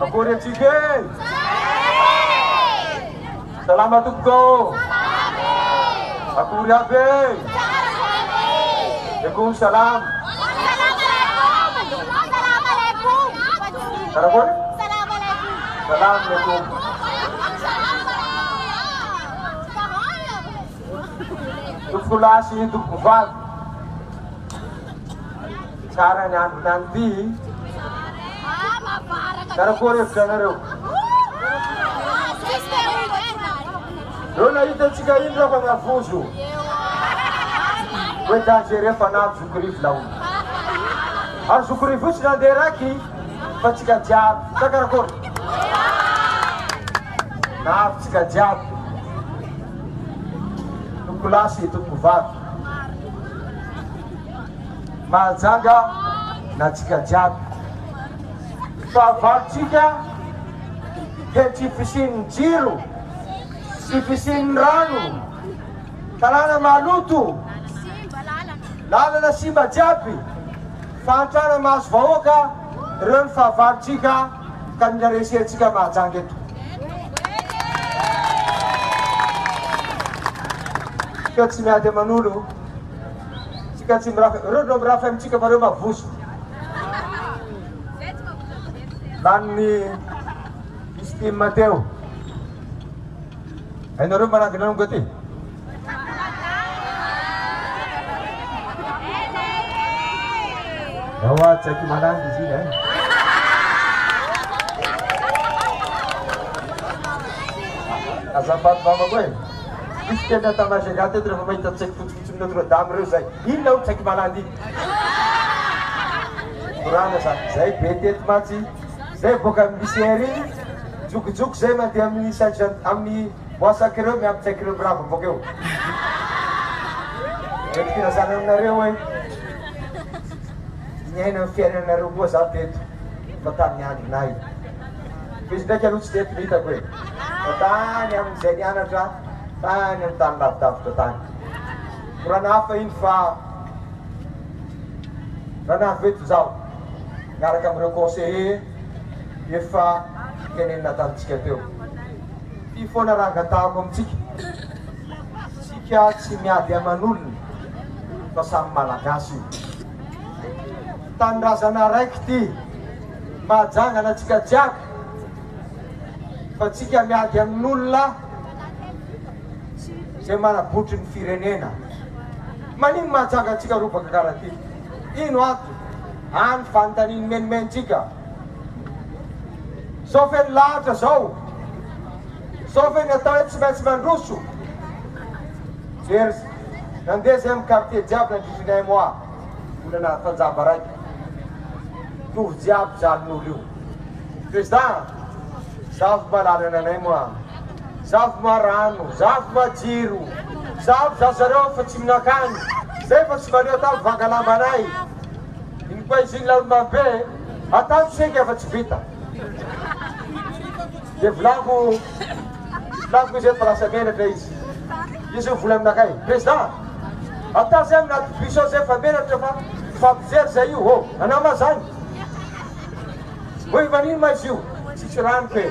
Akory antsika e. Salama tompoko. Akory aby e. Alaikum salam. Karakory? Salam alaikum. Tompoko lahy sy tompoko vavy. Tsara ny andro nandy. Karakory hevitranareo? Reo nahitatsika iny reo fa miavozo. Hoe dangereux fa navy zokorivo laolo. Ary zokorivo io tsy nandeha raiky fa tsika jiaby. Sa karakory? Navy tsika jiaby. Tompoko lahy sy tompoko vavy. Mahajanga na tsika jiaby. Fa valitsika dia tsy fisian'ny jiro, tsy fisian'ny rano, tanàna maloto, lalana simba jiaby, fahantrana mahazo vahoaka, ireo ny fahavalitsika ka mila resentsika mahajanga eto. Tsika tsy miady aman'olo, tsika tsy mirafy, ireo no mirafy amintsika fa reo mavozo. Lany Istim Mateo. Hainareo manangina anongo ty? Ewa tsaiky manangy izy iny e. Azafady mamako e. Misy tena tamasagaty eto rehefa mahita tsaiky fotsifotsy Notre-Dame reo zay. Ino ao tsaiky manangy iny? Korana zany, zay be teto matsy. Zay boka misy ery, jokojoky zay mandeha amin'ny amin'ny boasaky reo miampitsaiky reo bravo boka eo. Mety firazana aminareo hoe niaina amin'ny fiainanareo koa za teto fa tamin'ny andronay. Izy ndraiky aloha tsy teto hitako hoe fa tany amin'izay nianatra, tany amin'ny tany lavidavitra tany. Korana hafa iny fa raha naveto zaho miaraka amin'ireo conseiller efa tenenina tamintsika teo. Ty foana raha angatahako amintsika. Tsika tsy miady aman'olona fa samy malagasy io. Tanindrazana raiky ty mahajangana tsika jiaby fa tsika miady amin'olona zay manabotry ny firenena. Manino mahajanga antsika robaka karaha ty? Ino ato? Any fanontaniany menimenitsika. Sao fe ny lahatra zao, sao fe ny atao hoe tsy maintsy mandroso. Jery nandeha zay amin'ny quartier jiaby nandrifinay moa olana fanjava raiky. Tovy jiaby jalon'olo io. Président, zavy malalana anay moa, zavy ma rano, zavy ma jiro, zavy zazareo fa tsy minakany, zay fa tsy maneo atao vangalamba anay. Iny koa izy iny laolo mabe, atao tsika fa tsy vita. Dia volako izy fa lasa menatra izy. Izy io vola aminakay, président, atao zay minaty bus zay fa menatra fa fampijery zay io, oh, anao ma zany? Hoe manino ma izy io? Tsisy rano fe.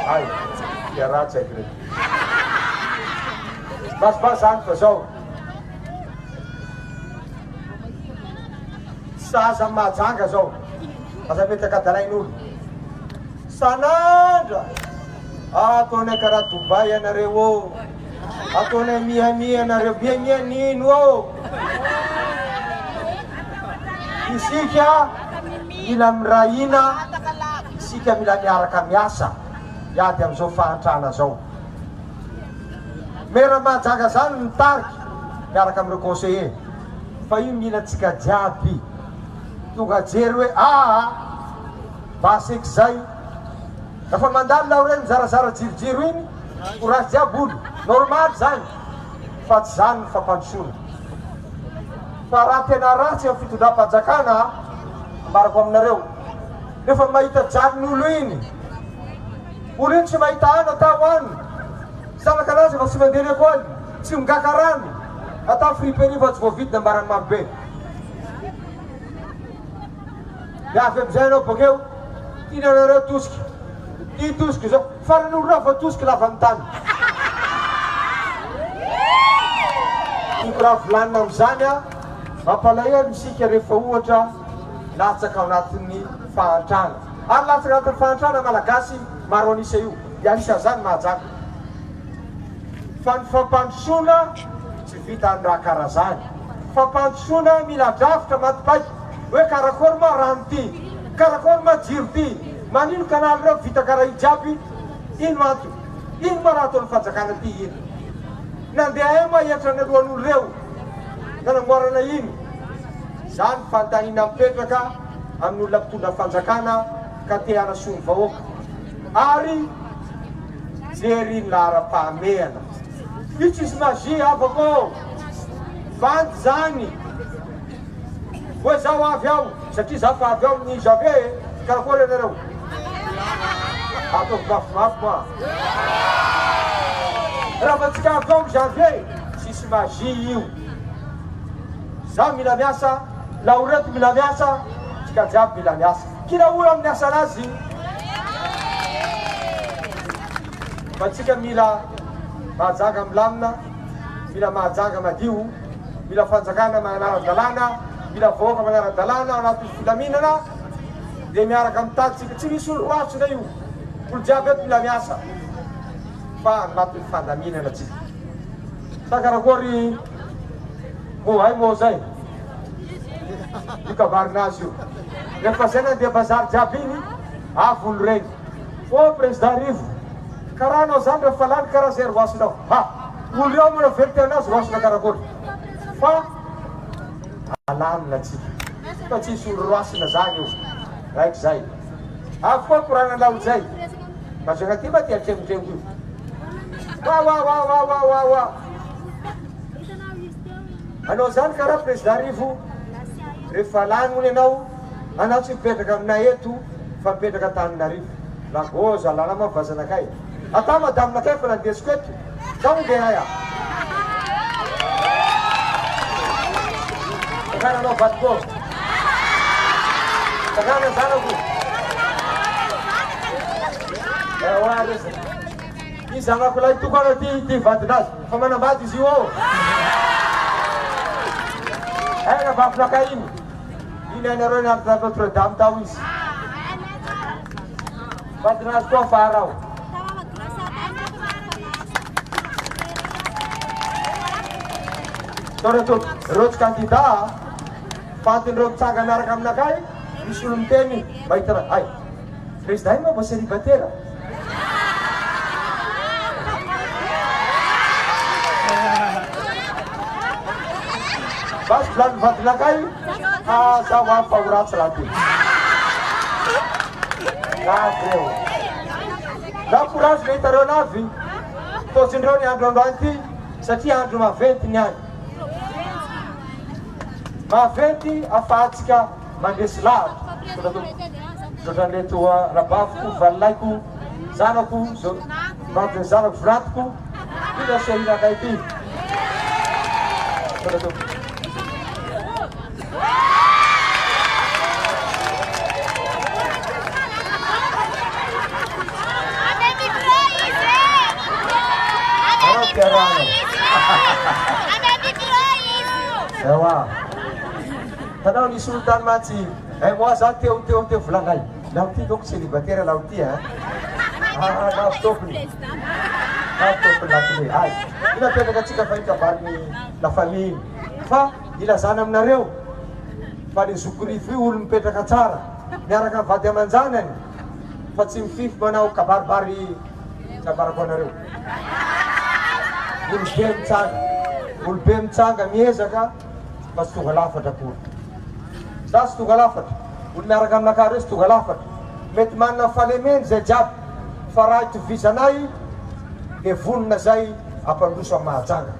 Ay, dia ratsy aiky reto. Basibasy zany fa zao. Saza mahajanga zao. Asa metaka dalain'olo. Sanandra! Ataonay karaha Dubai anareo ô. Ataonay mihamia anareo. Mihamia nino ô? Isika mila mirahina, isika mila miaraka miasa iady amin'izao fahantrana zao. Mera mahajanga zany mitariky miaraka amin'ireo conseiller. Fa io mila tsika jiaby. Tonga jery hoe baseky zay. Lafa mandalo laho reny mizarazara jirojiro iny, korazy jiaby olo, normal zany. Fa tsy zany ny fampandrosoana. Fa raha tena ratsy amin'ny fitondram-panjakana, ambarako aminareo, nefa mahita jalon'olo iny, olo iny tsy mahita ano atao ano. Zanaka anazy fa tsy mandeha lekôly, tsy migaka rano, atao friperi fa tsy voavidy nambarany marobe. avy am'izay anao bakeo tianareo tosika ty tosika zao farany olona fa tosika lava amin'ny tany tiako raha volanina am'izany a mampalahelo isika rehefa ohatra latsaka ao anatin'ny fahantrana ary latsaka anatin'ny fahantrana malagasy maro anisa io dia anisan'izany mahajaka fa ny fampandrosoana tsy vita ny raha karaha zany fampandrosoana mila drafitra matipaiky hoe karakory ma rano ty karakory ma jiro ty manino kanaly reo vita karaha io jiaby ino antony ino ma raha ataon'ny fanjakana ty ino nandeha ma hiatra ny alohan'olo reo nanamboarana ino zany fantahina mipetraka amin'olona mpitondra fanjakana ka te hanasony vahoaka ary jery ny lahara-pahamehana io tsisy magie afako vandy zany hoe zaho avy aho satria zaho fa avy aho ny janvier karakory anareo ataoko mafimafy moa raha fa tsika avy aho ny janvier tsisy magie io zaho mila miasa laureto mila miasa tsika jiaby mila miasa kila olo amin'ny asanazy fa tsika mila mahajanga milamina mila mahajanga madio mila fanjakana manara-dalàna mila vahoaka manara-dalàna anaty filaminana dia miaraka mitady tsika tsy misy olo roatsona io olo jiaby eto mila miasa fa anatin'ny fandaminana tsika sa karakory mo hay mo zay io kabarinazy io rehefa zay nandeha bazary jiaby iny avolo regny o président rivo karaha anao zany rehefa lany karaha zay roasinao ha olo eo mana verité anazy roasina karakory fa alamina tsika fa tsisy olo roasina zany io raiky zay avy koa korana lao zay mazagna ty ma ty atremotremoka io wa anao zany karaha président rivo rehefa lany ony anao anao tsy mipetraka aminay eto fa mipetraka taninarivo lagoza lala ma vazanakay ata madaminakay fa nandesiko eto zaho ndeha aya takana anao vatiko takana zanako ewa resa i zanako lahy tokana ty vadinazy fa manambady izy io ao ena vavinakay iny iny anareo niarita notre dame tao izy vadinazy koa farao toreto rotsy candidat fantin'ireo mitsanga miaraka aminakay misy olo miteny mahita raha ay président iny mba célibataire basy volany vadinakay zaho afa ho ratsy raha ty navy reo za courage le hitareo navy tozindreo ny andro androany ty satria andro maventy ny any maventy afahatsika mandresy lavitra ohatran'leto rabaviko valilaiko zanako maviny zanako voratiko ina sehinakay ty ewa tanao nisy olo tany matsy moi za teo volanay laho ty doko célibataire laho ty lavitopony lakile ay ina petraka atsika fa ikabariny la famille fa ilazana aminareo fa le zokorifo io olo mipetraka tsara miaraka vady aman-janany fa tsy mifify manao kabaribary kabarako anareo olobe mitsanga miezaka fa tsy tonga lafatra koa za tsy tonga lafatra olo miaraka aminaka reo tsy tonga lafatra mety manana falemeny zay jiaby fa raha itovizanay de vonona zay ampandroso amin'ny mahajanga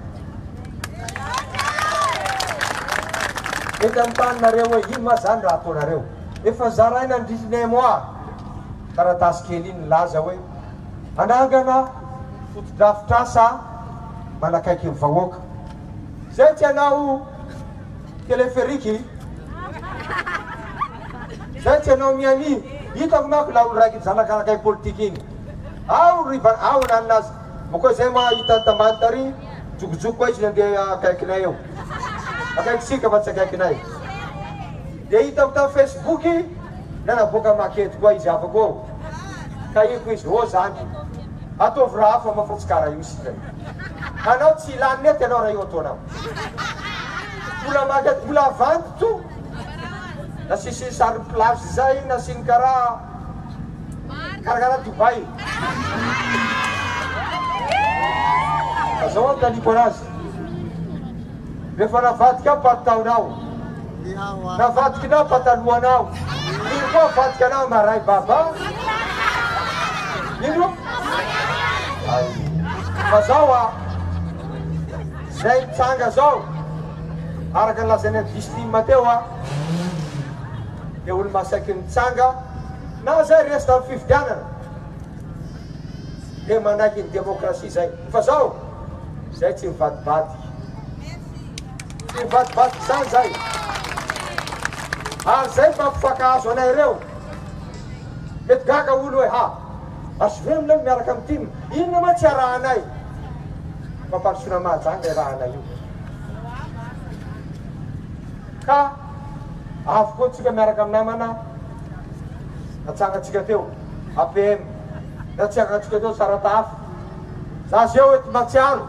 mety anotaninareo hoe ino ma zany raha ataonareo efa zaraina andrisinay moi taratasy kely iny laza hoe anangana fotodrafitrasa manakaiky ny vahoaka zay ty anao teleferiky zay tsy anao miani hitako manko la olo raiky zanakanakay politiky iny ao naninazy mako zay ma hitany tambany tary jokojoko koa izy nandeha akaikinay eo akaikitsika fa tsy akaikinay de hitako ta Facebook nanaboaka makety koa izy afako ka iko izy zany ataovy raha hafa mafatsy kara io sika anao tsy ilany nety anao raha io ataonao mbola makety mbola avanty to nasisy sary place zay nasiny karakara Dubai zao amitaliko anazy rehefa navadiky ao pataonao navadiky nao patalohanao iny koa vadika anao maray baba ino fa zao zay mitsanga zao araka nylazany distime teo de olo masaiky mitsanga na zay resy tamy fividianana de manaiky ny demokrasia zay fa zao zay tsy mivadibadiky tsy mivadibadiky zany zay ary zay mampifakahazo anay reo mety gaga olo hoe asovemy lay miaraka amy timy ino nama tsy arahanay mamparisona mahajanga rahanay io ka avy koa tsika miaraka amy namana natsangatsika teo APM natsangatsika teo Saratafy za zeo ety Matsiaro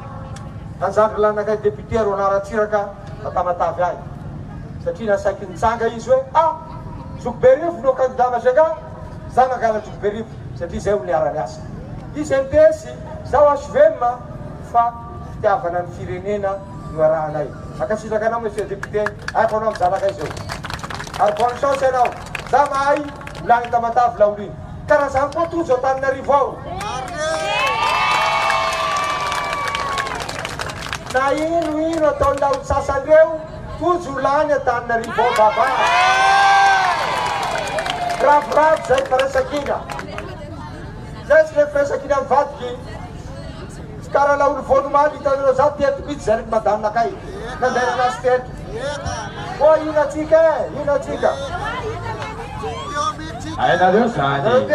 nanjandro lanakay député ro naratsiraka atamatavy any satria nasaiky nitsanga izy hoe Jokoberivo no candidat masaka za mangala Jokoberivo satria zay olo niarany asa izy MPS zao HVM fa fitiavana ny firenena no arahanay akasitraka anao monsieur député aiko anao mizanaka izy eo ary bonne chance anao za mahay lany tamatavy laolo iny karaha zany koa tojo Antananarivo ao na ino ataony laolo sasany reo tojo lany Antananarivo ao baba ravoravo zay faresakina zay tsy le firesakina mivadiky tsy karaha laolo vonomaly hitanareo za teto mitsy zay madaminakay nandera anazy teto o ino atsika ino atsika ainareo zany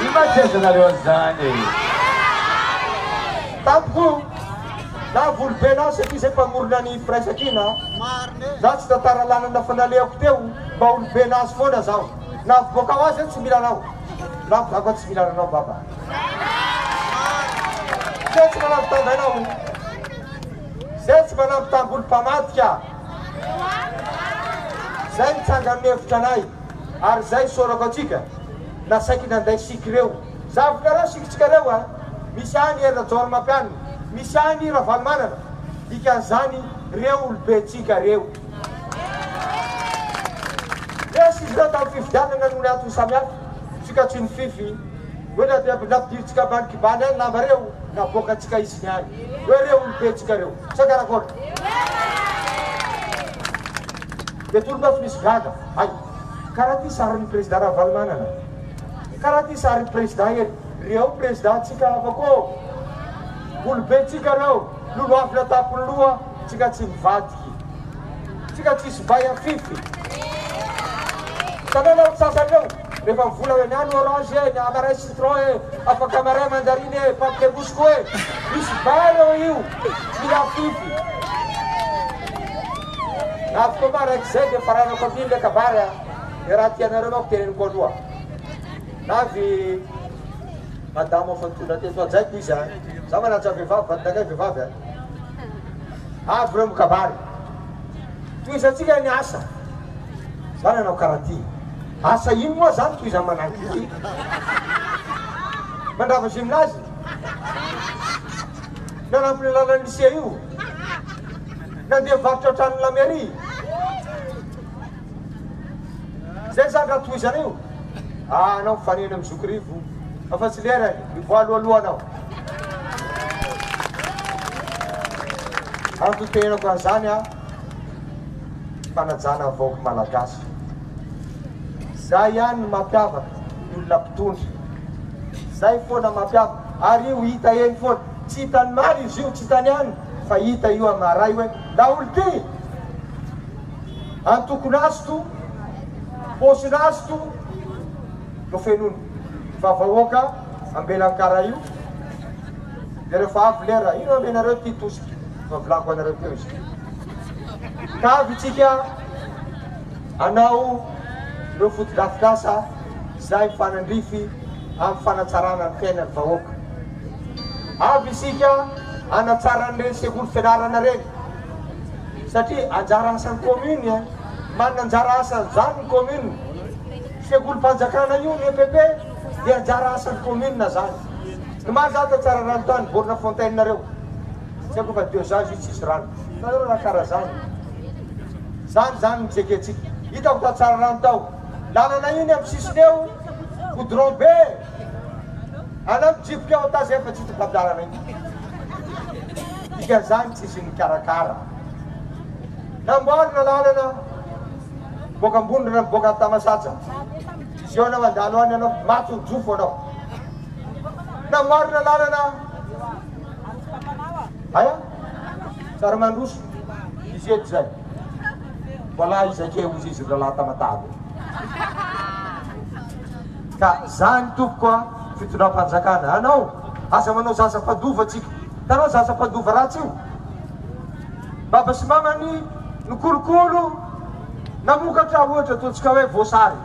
imajesanareo zany tampoko na volobena satria zay mpamorona ny firaisakina za tsy tantara lanana fanaleako teo mba olobena azy foana zaho na voaka ho azy tsy mila anao na vako tsy mila anao baba zay tsy manampitamby anao zay tsy manampitamby olo mpamatika zay mitsanga amin'ny hevitra anay ary zay sorako atsika nasaiky nanday siky reo zavokareo sikitsika reo misy any Erajoro Mampianina misy any Ravalomanana dikan'izany reo olobe tsika reo resy izy reo tamy fividianana no niatony samihafa tsika tsy nifify hoe nafidiritsika banikibany any lamba reo naboaka atsika isiny any hoe reo olobe tsika reo sakarakory de tolomaso misy gaga ay karaha ty sarin'ny président Ravalomanana karaha ty sarin'ny président eny reo président tsika avako olobe tsika reo lolo avy natapony loha tsika tsy mivadiky tsika tsisy bay afify tanana sasany reo rehefa mivola hoe niany orange ny amaray citron afaka amaray mandarine pamplemousko misy bay reo io mila afify avy koa ma raiky zay de faranako aminy le kabary de raha tianareo mako teneniko aloha navy madamo fanitondra teto ajaiko izy za manaja vehivavy vadinakay vehivavy avy reo mikabary toizatsika ny asa za nanao karaha ty asa ino moa zany toiza manangy ty mandrava gymnase nanampiny lalany lycée io nandeha varotra trano la mairie zay zany raha toizana io anao mifanena amy Zokorivo afa tsy lerany mivoaloaloha anao antotenako an'izany fanajana vahoaky malagasy zay ihany mampiavaka olona mpitondry zay foana mampiavaka ary io hita eny foana tsy hitany mary izy io tsy hitany any fa hita io amaray hoe la olo ty antokony azy to posina azy to no fenony fa vahoaka ambelan'ny kara io dia rehefa avy lera ino amenareo ty tosika fa volako anareo teo izy ka avy itsika anao ireo fotodrafitrasa zay fanandrify amin'ny fanatsarana ny fiainany vahoaka avy isika anatsarany sekoly fianarana reny satria anjara asan'ny commune manana anjara asa zany ny commune sekolim-panjakana io ny EPP dia anjara asan'ny commune zany ny mahazata tsara rano tany borina fontaine nareo tsy haiko fa 2 ans izy tsisy rano nareo raha kara zany mijeketsika hitako ta tsara rano tao lalana iny amin'ny sisiny eo goudron be ana mijipoka ao ta zay fa tsy topadalana iny ika zany tsisy ny karakara namboarina lalana boka ambonina boka Tamasaja izy eo anao andalo any anao maty ny jofo anao namboarina lalana aya tsara mandroso izy eto zay voilà izakeo izy lala tamatabo ka zany tokoa fitondram-panjakana anao aza manao zaza padova tsika tanao zaza padova ratsy io baba sy mamany nikolokolo namokatra ohatra ataontsika hoe voasary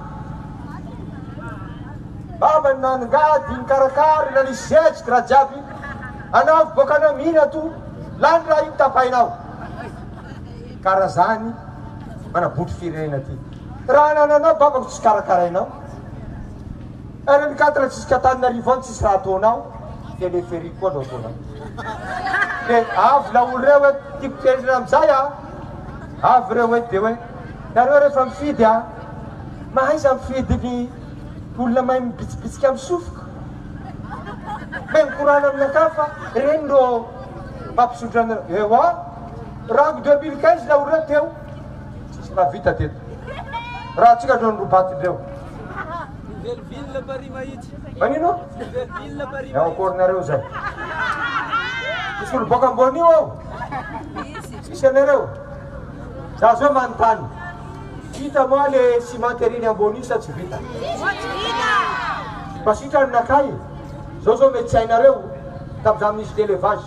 baba naningady nikarakary nanisy zetsiky raha jiaby anao boka anao mihina to lany raha io tapainao kara zany manabotry firenena ty raha nananao babako tsisy karakarainao ary nikatatra tsisy katanarivo any tsisy raha ataonao teleferi koa no ataonao de avy la olo reo hoe tiako terina amizay avy reo hoe de hoe nareo rehefa mifidy mahaiza mifidy ny olona mahay mibitsibitsika amin'ny sofoka me mikorana amin'ny akafa reny ro mampisotra anareo eo rango 2015 la olo reo teo tsisy raha vita teto raha tsika no nirobatindreo manino eo akorinareo zay misy olo boka ambony io ao tsisy anareo za zao manontany vita moa le cimenteriny ambony io sa tsy vita pasitra ninakay zao mety tsy hainareo tamza misy l'élevage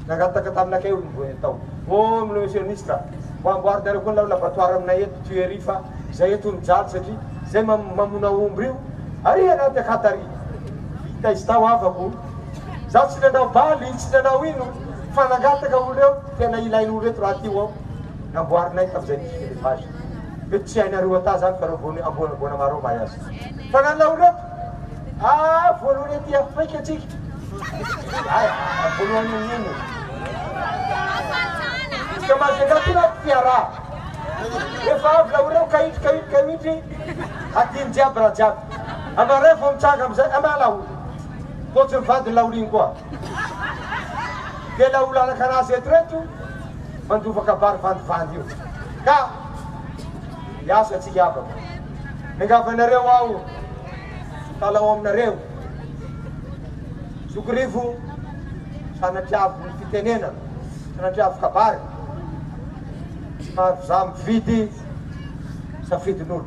nangataka taminakay olo tao le monsieur ministre amboarinareo koa lao laboratoire aminay eto tuerie fa zay eto nijaly satria zay mamona omby io ary anaty akatary vita izy tao avako za tsy nanao baly tsy nanao ino fa nangataka olo reo tena ilain'olo reto raha tio ao namboarinay tamizay misy l'élevage mety tsy hainareo ata zany fa reo ambona maro may azy fa nanao reto voalohany aty afrika atsika voalohany ino iska mazengatola fiara efa avy la oreo kahitry adiny jiaby raha jiaby amare vo mitsanga amizay amalaolo totsy mivadiny laolo iny koa de laolo anaka anazy eto reto mandovaka bary vandivandy io ka iasa atsika abako mingavanareo ao talao aminareo zokorivo sanatriavo ny fitenena sanatriavo kabary za mividy safidin'olo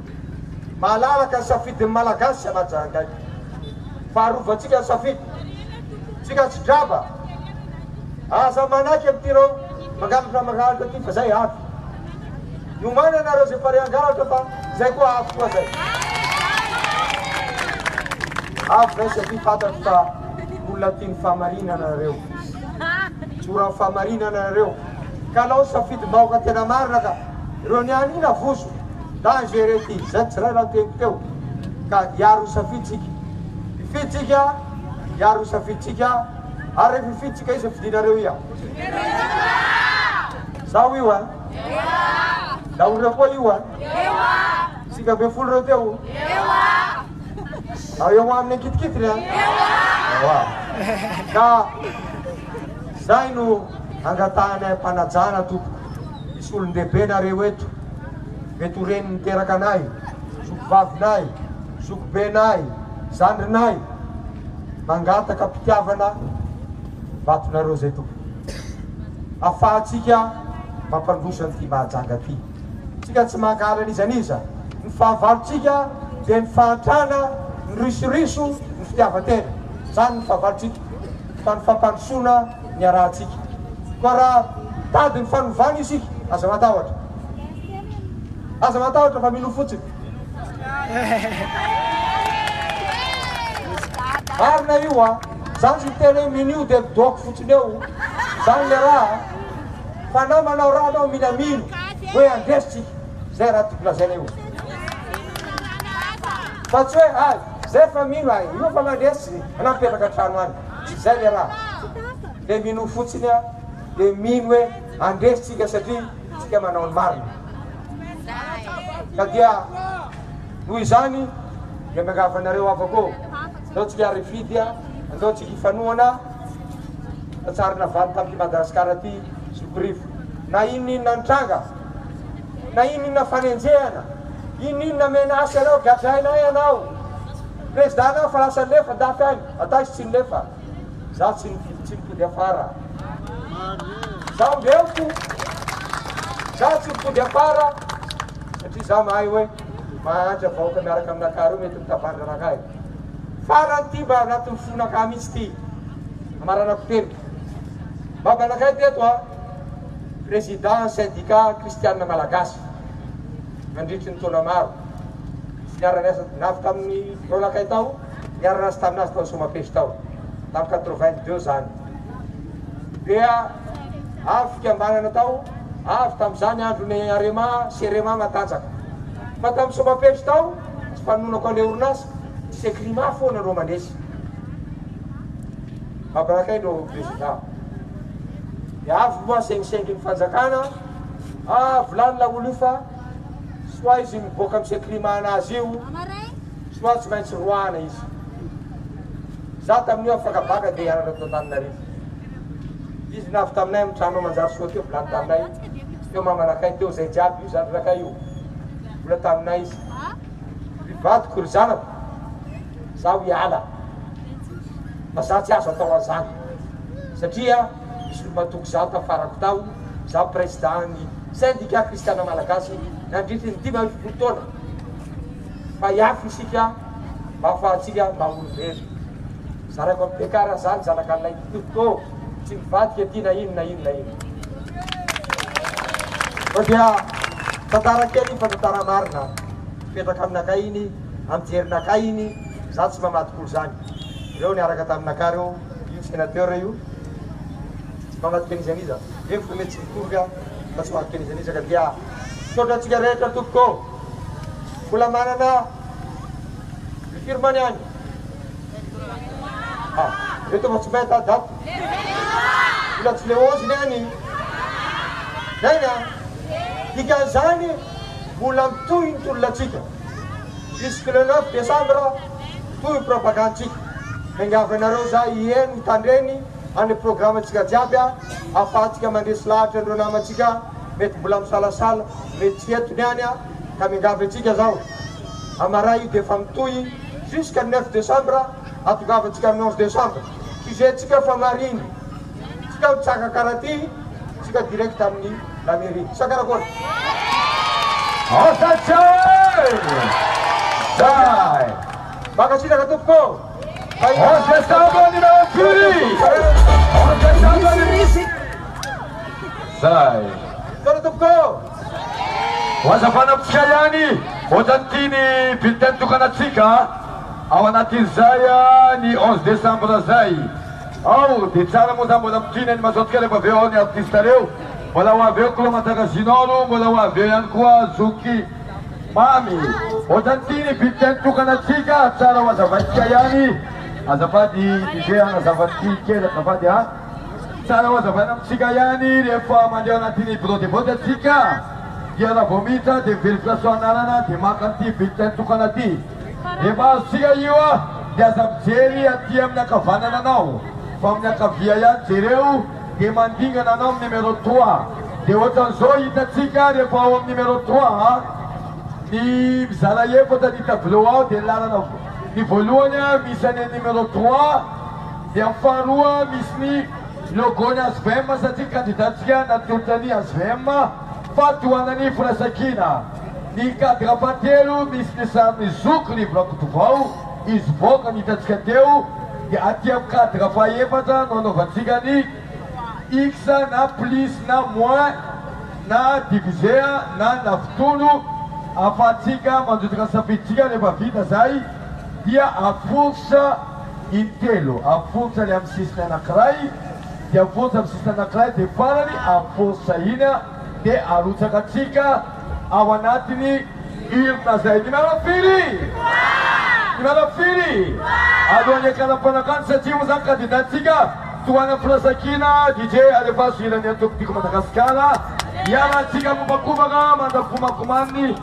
malalaka ny safidiny malagasy anajangaky faharovantsika ny safidy tsika tsy draba aza manaky am'tyreo mangalatra ty fa zay avy iomana anareo zay pare angalatra fa zay koa avy koa zay avy zay satria fantatro fa olona tiany fahamarina anareo tsora ny fahamarina anareo ka lao safidy maoka tena marina ka reo niany ina vozo dangere ty zay tsy ray raha tempo teo ka iaro safiditsika ifiditsika iaro safiditsika ary rehefa ifiditsika izy fidinareo ia zao io laolo koa io sika be folo reo teo eo amin'ny kitikitiny ka zay no angatahana mpanajana tompo misy olon-dehibe nareo eto mety ho reny niteraka anay zoko vavinay zoko benay zandrinay mangataka mpitiavana vatonareo zay tompo afahatsika mampandrosany ty mahajanga ty tsika tsy mankala an'izaniza ny fahavalontsika dia ny fahantrana, ny risoriso, ny fitiavan-tena. Zany ny fahavalontsika, fa ny fampandrosoana ny arahantsika. Koa raha tady ny fanovana isika, aza matahotra. Aza matahotra fa mino fotsiny. Marina io a, zany sy tena hoe minio dia midoaka fotsiny eo. Zany le raha, fa na manao raha anao minamino, hoe andresitsika, zay raha tiako lazaina io. Fa tsy hoe, zay fa mino ay, io fa mandresy, anapetraka trano any. Zay le raha. Le mino fotsiny a, le mino hoe andresitsika satria tsika manao ny marina. Ka dia noho izany, dia miagavanareo avako. Andao tsika arifidy a, andao tsika ifanoana, tsarina valy tamin'ny Madagasikara ty Sokorivo. Na inona ny tranga, na inona fanenjehana, inona menasy anao, gadrainay anao. Presidana fa lasa lefa dafy any, ata tsy lefa. Za tsy mipody afara. Za mbeoko, za tsy mipody afara, satria za mahay hoe mahantra vahoaka miaraka aminakary io mety mitavandra anakay. Farany ty mba anatin'ny fonaka mihitsy ty, amaranako telo. Baba anakay teto a, président syndicat kristianina malagasy, mandritry ny taona maro. Niara-niasa navy tamin'ny taonakay tao, niara-niasa taminazy tao Somapesy tao, tamin'ny 82 zany. Dia avy fikambanana tao, avy tamin'izany andron'ny Arema, sy Arema matanjaka. Fa tamin'ny Somapesy tao, tsy fanonako an'le orinasa, tsy écrima foana reo mandresy. Babanakay no président. Dia avy moa sengisengy ny fanjakana, volany laolo io fa soa izy miboaka amin'ny écrima anazy io, soa tsy maintsy roana izy. Za tamin'io afakabaka dia hianatra tao Antananarivo. Izy navy taminay amin'ny trano manjary soa teo, volany taminay. Teo mamanakay teo zay jiaby io, zany rakay io. Vola taminay izy. Rivadiko ry zanako, zaho hiala. Fa za tsy azo atao an'izany. Satria misy olo matoky zaho tafarako tao, zaho président ny syndicat kristiana malagasy, nandritry ny 10 taona. Fa hiafy isika, mba ahafahantsika mba olombelo. Zarako amin'ny bekara zany, zanakan'ilay toko, tsy mivadika aty na ino na ino na ino. Fa dia tantara kely fa tantara marina, petraka aminakay iny, amin'ny jerinakay iny, za tsy mamadikolo zany. Reo niaraka taminakay reo, io sénateur io, tsy mamadika an'izaniza. Eo fa mety tsy mitoroka, fa tsy mamadika an'izaniza ka dia misaotra antsika rehetra tokoko. Mbola manana firmany any. Eto fa tsy mahita daty. Mbola tsy le 11 any. Naina, dikan'izany mbola mitohy ny tolonatsika. Jusque le 9 décembre, toy ny propagandatsika. Mengavanareo za iheno hitandreny amin'ny programmatsika jiaby ahafahantsika mandresy lahatra andreo namatsika, mety mbola misalasala, mety tsy etony any ka mengavantsika zao. Amaray io dia efa mitohy jusqu'à 9 décembre, atongavatsika amin'ny 11 décembre. Sujet-tsika fa mariny. Tsika mitsaka karaty, tsika direct amin'ny la mairie. Sakarakory. Zay! Bakasitaka tompoko. 11 décembre numéro 10! 11 décembre! Zay! Tara tompoko. Wazafana amintsika ihany, ohatrany tiany bulletin tokanatsika ao anatin'izay ny 11 décembre zay. Ao dia tsara moa zany mbola mitinany mazotoka rehefa aveo ao ny artiste reo. Mbola ho aveo Kolomantaka Zinoro, mbola ho aveo ihany koa Zoky Mamy. Ohatrany tiany bulletin tokanatsika, tsara ho azavatsika ihany. Azafady DJ anazavaty kely azafady ha. Tsara ho azavana amintsika ihany rehefa mandeha anatin'ny bureau de vote atsika. Dia raha vao miditra dia vérification anarana dia maka an'ity bulletin tokana ty. Rehefa azontsika io dia aza mijery aty amin'ny ankavanana anao. Fa amin'ny ankavia ihany jereo dia mandingana anao amin'ny numéro 3. Dia ohatran'izao hitatsika rehefa ao amin'ny numéro 3 ny mizara efatra ny tableau ao dia lalana ny voalohany misy any numéro 3 dia amin'ny faharoa misy ny logony ASVM satria candidatsika natolotra ny ASVM fatohanany Firasakina. ny cadre fahatelo misy nisamy zoko ny bloc tovao izy voka nitatsika teo dia aty amin'ny cadre fahaefatra no anaovantsika ny x na plus na moins na divisé na nafitono afahantsika manjotoka safiditsika rehefa vita zay dia aforsa intelo aforsa le amin'ny sisiny anankiray dia aforsa amin'ny sisiny anankiray dia farany aforsa ina dia arotsaka atsika ao anatiny urna zay ny mialafiry alohan'ny akaram-panakany satria moa zany kandidatsika toana firasakina DJ alefaso ilany atokotiko Madagasikara iaratsika mombakobaka mandakomakomaniny